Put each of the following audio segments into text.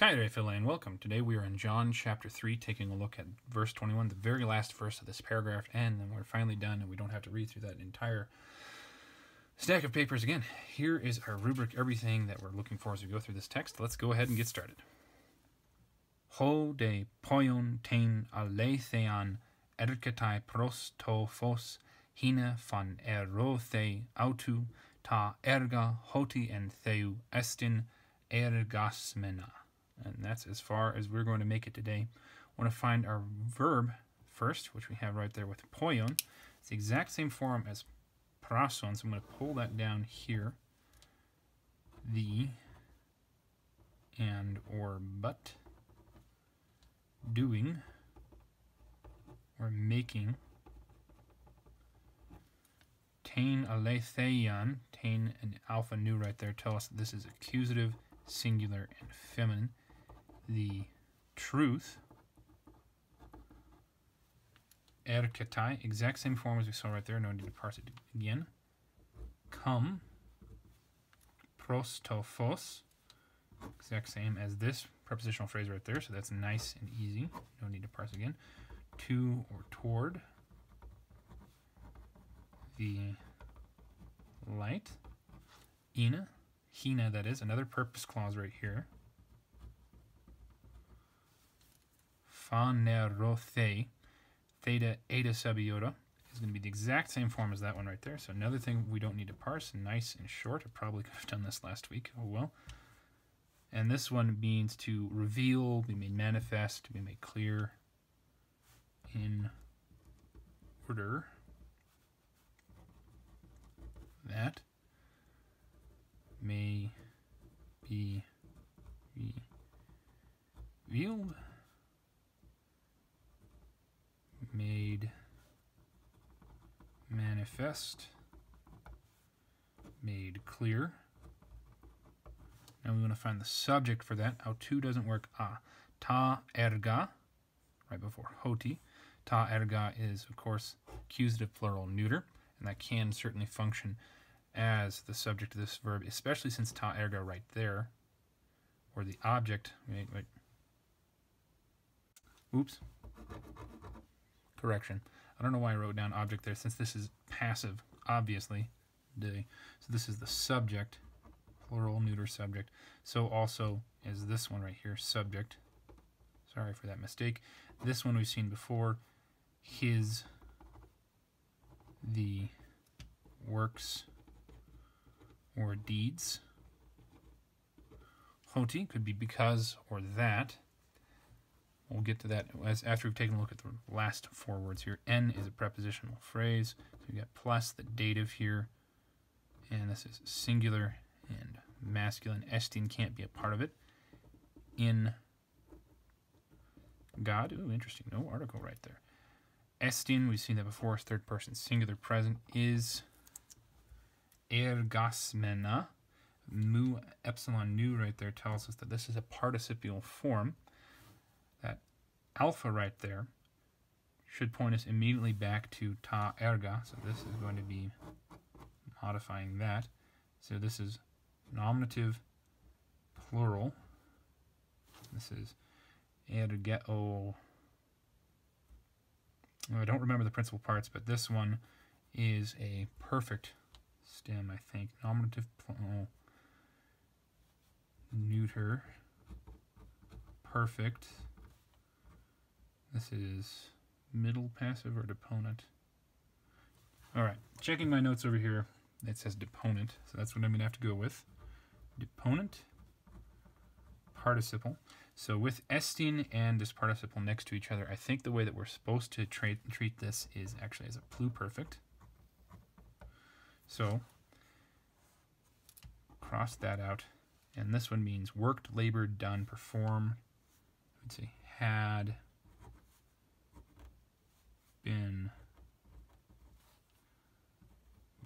Koine, and welcome. Today we are in John chapter 3, taking a look at verse 21, the very last verse of this paragraph, and then we're finally done and we don't have to read through that entire stack of papers again. Here is our rubric, everything that we're looking for as we go through this text. Let's go ahead and get started. Ho de poion tein alethean erketai pros to phos hine fan erothe autu ta erga hoti en theu estin ergasmena. And that's as far as we're going to make it today. I want to find our verb first, which we have right there with poion. It's the exact same form as prason, so I'm going to pull that down here. The and or but, doing or making. Tain aletheian, tain and alpha nu right there tell us that this is accusative, singular, and feminine. The truth, erketai, exact same form as we saw right there, no need to parse it again. Come, pros to phos, exact same as this prepositional phrase right there, so that's nice and easy, no need to parse again. To or toward, the light, ina, hina that is, another purpose clause right here. Phanerothe, theta, eta sub iota, is going to be the exact same form as that one right there. So another thing we don't need to parse, nice and short. I probably could have done this last week. Oh well. And this one means to reveal, be made manifest, to be made clear, in order that may be revealed, made manifest, made clear. Now we want to find the subject for that. Autu doesn't work. Ta erga, right before hoti. Ta erga is, of course, accusative plural neuter, and that can certainly function as the subject of this verb, especially since ta erga right there, or the object. Wait. Oops. Correction. I don't know why I wrote down object there, since this is passive, obviously. So this is the subject, plural neuter subject. So also is this one right here, subject. Sorry for that mistake. This one we've seen before. His, the works or deeds. Hoti could be because or that. We'll get to that after we've taken a look at the last four words here. En is a prepositional phrase. So we got plus the dative here. And this is singular and masculine. Estin can't be a part of it. In God. Ooh, interesting. No article right there. Estin, we've seen that before, is third person singular present, is ergasmena. Mu epsilon nu right there tells us that this is a participial form. That alpha right there should point us immediately back to ta erga. So this is going to be modifying that. So this is nominative plural. This is ergeo. I don't remember the principal parts, but this one is a perfect stem, I think. Nominative plural, neuter, perfect. This is middle passive or deponent. All right, checking my notes over here. It says deponent, so that's what I'm going to have to go with. Deponent, participle. So with estin and this participle next to each other, I think the way that we're supposed to treat this is actually as a pluperfect. So cross that out. And this one means worked, labored, done, performed. I would say had been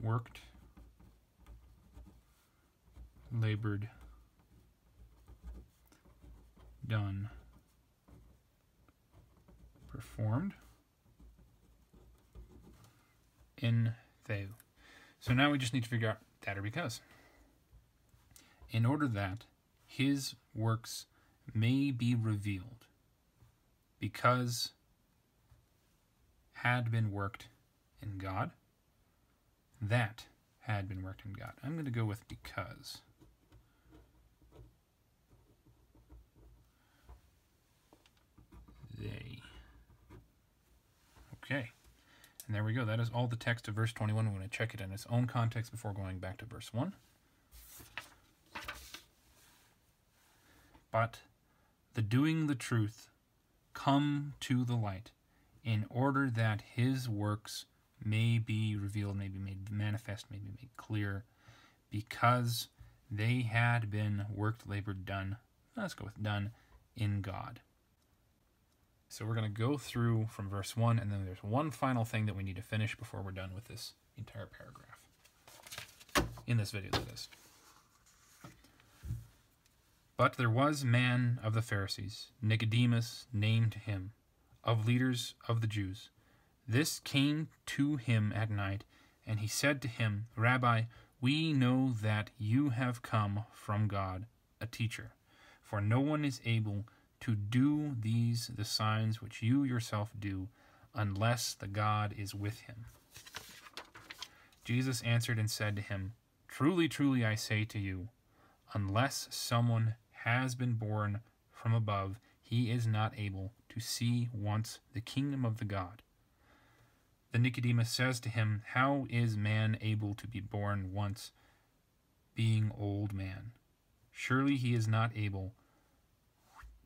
worked, labored, done, performed, in theu. So now we just need to figure out that or because. In order that his works may be revealed, because had been worked in God. That had been worked in God. I'm going to go with because. They. Okay. And there we go. That is all the text of verse 21. We're going to check it in its own context before going back to verse 1. But the doing the truth come to the light, in order that his works may be revealed, may be made manifest, may be made clear, because they had been worked, labored, done. Let's go with done in God. So we're going to go through from verse 1, and then there's one final thing that we need to finish before we're done with this entire paragraph. In this video, that is. But there was man of the Pharisees, Nicodemus named him, of leaders of the Jews. This came to him at night, and he said to him, Rabbi, we know that you have come from God, a teacher, for no one is able to do the signs which you yourself do, unless the God is with him. Jesus answered and said to him, Truly, truly, I say to you, unless someone has been born from above, he is not able to see once the kingdom of the God. Then Nicodemus says to him, How is man able to be born once, being old man? Surely he is not able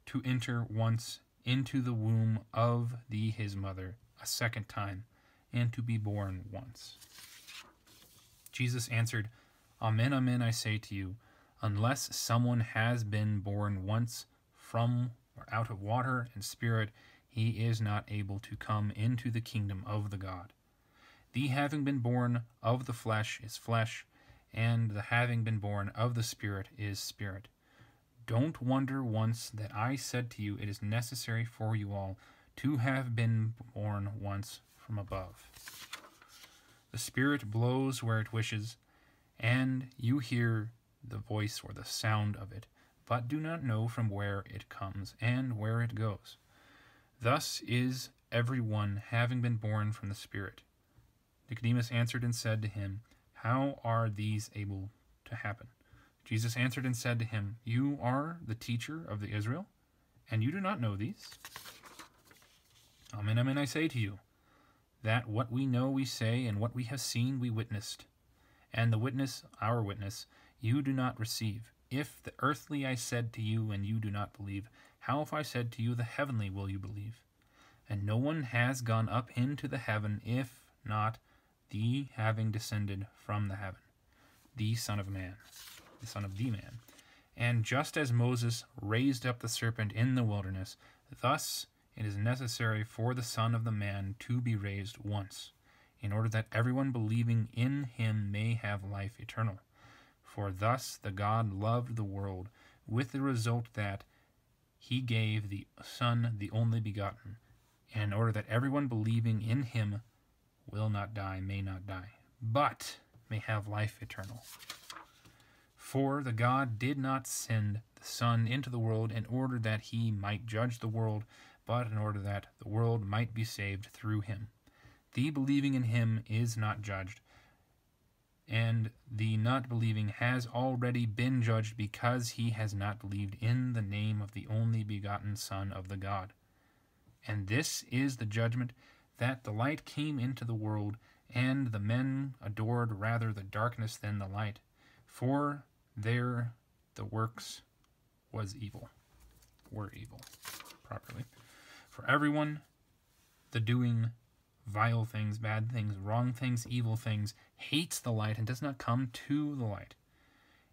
to enter once into the womb of his mother a second time, and to be born once. Jesus answered, Amen, amen, I say to you, unless someone has been born once from or out of water and spirit, he is not able to come into the kingdom of the God. The having been born of the flesh is flesh, and the having been born of the Spirit is spirit. Don't wonder once that I said to you, it is necessary for you all to have been born once from above. The Spirit blows where it wishes, and you hear the voice or the sound of it, but do not know from where it comes and where it goes. Thus is everyone having been born from the Spirit. Nicodemus answered and said to him, How are these able to happen? Jesus answered and said to him, You are the teacher of the Israel, and you do not know these? Amen, amen, I say to you, that what we know we say, and what we have seen we witnessed. And the witness, our witness, you do not receive. If the earthly I said to you, and you do not believe, how if I said to you the heavenly will you believe? And no one has gone up into the heaven, if not the having descended from the heaven, the Son of Man, the Son of the Man. And just as Moses raised up the serpent in the wilderness, thus it is necessary for the Son of the Man to be raised once, in order that everyone believing in him may have life eternal. For thus the God loved the world, with the result that he gave the Son the only begotten, in order that everyone believing in him will not die, may not die, but may have life eternal. For the God did not send the Son into the world in order that he might judge the world, but in order that the world might be saved through him. The believing in him is not judged, and the not believing has already been judged, because he has not believed in the name of the only begotten Son of the God. And this is the judgment, that the light came into the world, and the men adored rather the darkness than the light, for there the works were evil, properly. For everyone, the doing vile things, bad things, wrong things, evil things, hates the light and does not come to the light,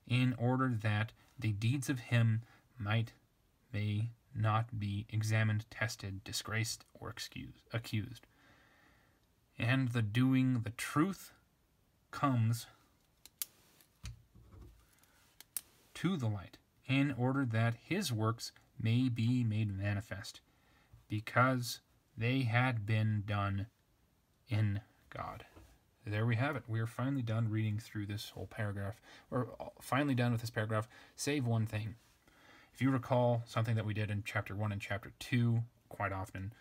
in order that the deeds of him may not be examined, tested, disgraced, or accused. And the doing the truth comes to the light, in order that his works may be made manifest, because they had been done in God. There we have it. We are finally done reading through this whole paragraph. We're finally done with this paragraph, save one thing. If you recall, something that we did in chapter 1 and chapter 2 quite often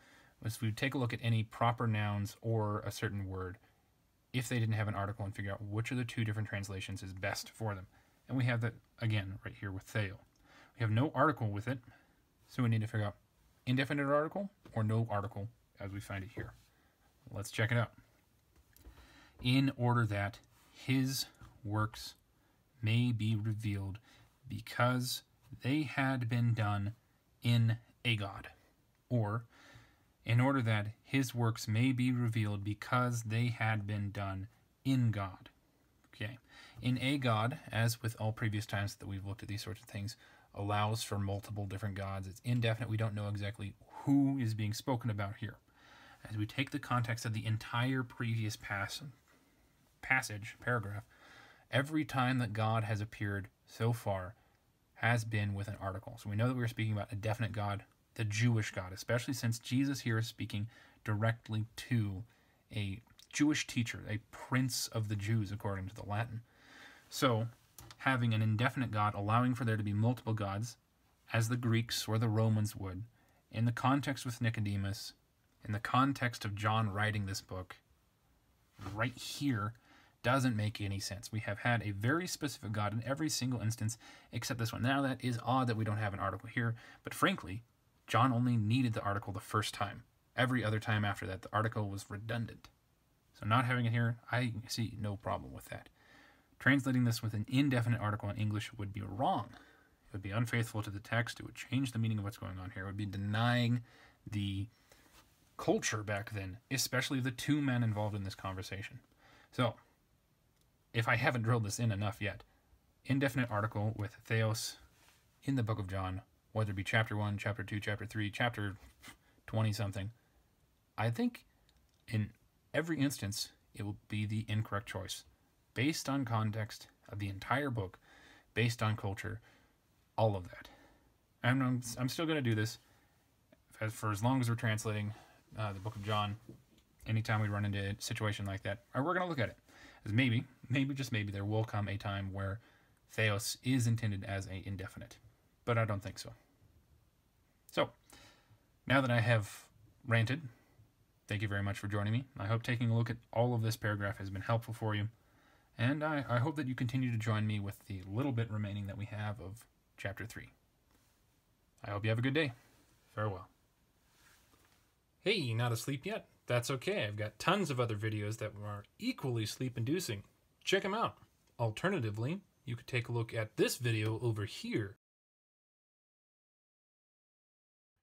was we would take a look at any proper nouns or a certain word if they didn't have an article and figure out which of the two different translations is best for them. And we have that, again, right here with theo. We have no article with it, so we need to figure out indefinite article or no article as we find it here. Let's check it out. In order that his works may be revealed because they had been done in a God. Or, in order that his works may be revealed because they had been done in God. Okay. In a God, as with all previous times that we've looked at these sorts of things, allows for multiple different gods. It's indefinite. We don't know exactly who is being spoken about here. As we take the context of the entire previous paragraph, every time that God has appeared so far has been with an article. So we know that we're speaking about a definite God, the Jewish God, especially since Jesus here is speaking directly to a Jewish teacher, a prince of the Jews, according to the Latin. So, having an indefinite God, allowing for there to be multiple gods, as the Greeks or the Romans would, in the context with Nicodemus, in the context of John writing this book, right here, doesn't make any sense. We have had a very specific God in every single instance except this one. Now that is odd that we don't have an article here, but frankly, John only needed the article the first time. Every other time after that, the article was redundant. So not having it here, I see no problem with that. Translating this with an indefinite article in English would be wrong. It would be unfaithful to the text. It would change the meaning of what's going on here. It would be denying the culture back then, especially the two men involved in this conversation. So, if I haven't drilled this in enough yet, indefinite article with theos in the book of John, whether it be chapter 1, chapter 2, chapter 3, chapter 20-something, I think in every instance it will be the incorrect choice. Based on context of the entire book, based on culture, all of that. And I'm still going to do this for as long as we're translating the book of John. Anytime we run into a situation like that, we're going to look at it. As maybe, just maybe, there will come a time where theos is intended as a indefinite. But I don't think so. So, now that I have ranted, thank you very much for joining me. I hope taking a look at all of this paragraph has been helpful for you. And I hope that you continue to join me with the little bit remaining that we have of chapter 3. I hope you have a good day. Farewell. Hey, not asleep yet? That's okay. I've got tons of other videos that are equally sleep-inducing. Check them out. Alternatively, you could take a look at this video over here.